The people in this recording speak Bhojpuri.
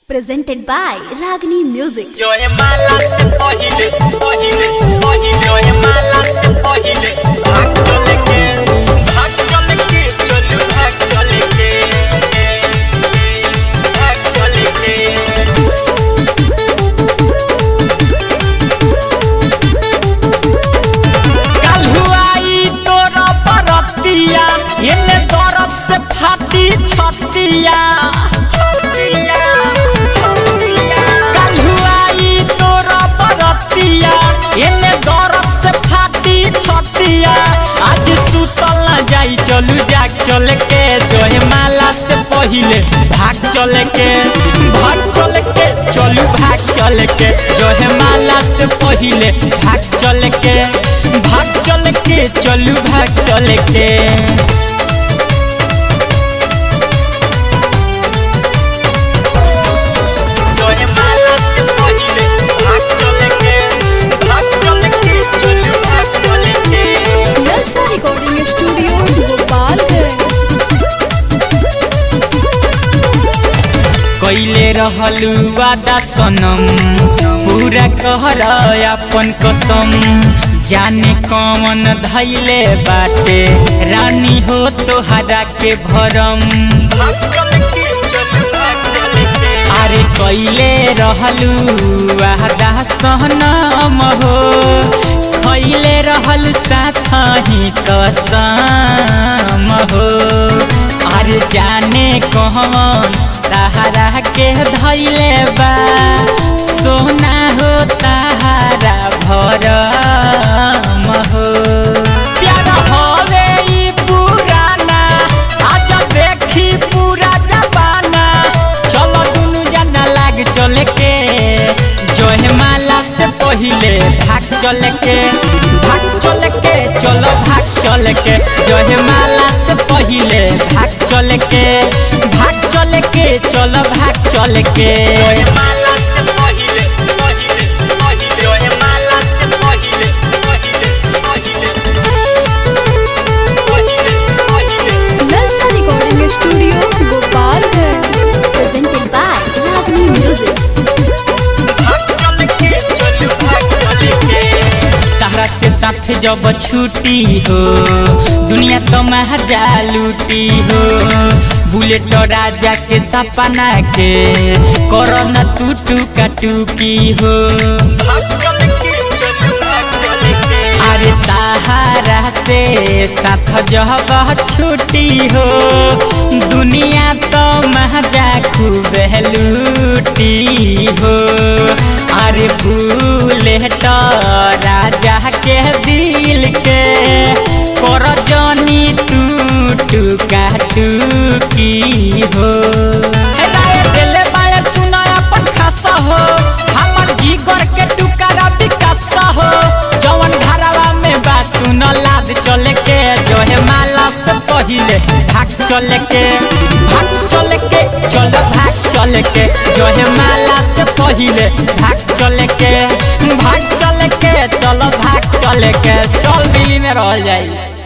Presented by Ragini Music. जो है माला से पहिले पहिले पहिले जो है माला से पहिले भाग चले के चलू भाग चले के भाग चले के कल हुआई तोरा परतिया एने दर्द से फाटी छतिया एने दर्द से फाटी छतिया आज सुतल न जाई चलू जाग चले के जो है माला से पहिले भाग चले के भाग चले के चलू भाग चले के जो है माला से पहिले भाग चले के भाग चले के चलू भाग चले के कैले रहलू वादा सनम पूरा कहर अपन कसम जाने कौन धैले बाटे रानी हो तोहरा के भरम अरे कैले रहलू वादा सनम हो खैले रहल साथ ही कसम हो अरे जाने कौन ताहरा के धैले बा सोना हो ताहरा भरम हो प्यार होवे ई पुराना आज देखी पूरा जमाना चलो दुनु जना लाग चले के जो है माला से पहिले भाग चले के भाग चले के चलो भाग चले के जो है माला से पहिले भाग चले के भाग चले के चलो भाग चले के माला से पहिले पहिले पहिले जो है माला से पहिले पहिले पहिले Lalsa Recording Studio, Gopalgarh. Presented by Ragini Music. तारा से साथ जब छुट्टी हो दुनिया तो महजा लूटी हो बुलेट राजा के सपना के कोरोना टूका टूकी हो अरे तारा से साथ जब छुट्टी हो दुनिया तो महजा खूब लूटी हो अरे बुलेट राजा के दिल के कर जानी टूका टूकी हो दिल बाले सुना अपन खासा हो हमर जीगर के टुकड़ा विकास हो जवन घरवा में बा सुन लाद चले के जो है माला से पहिले भाग चले के भाग चले के चलो भाग चले के जो है माला से पहिले भाग चले के भाग चले के चलो भाग चले के चल दिल्ली में रह जाई।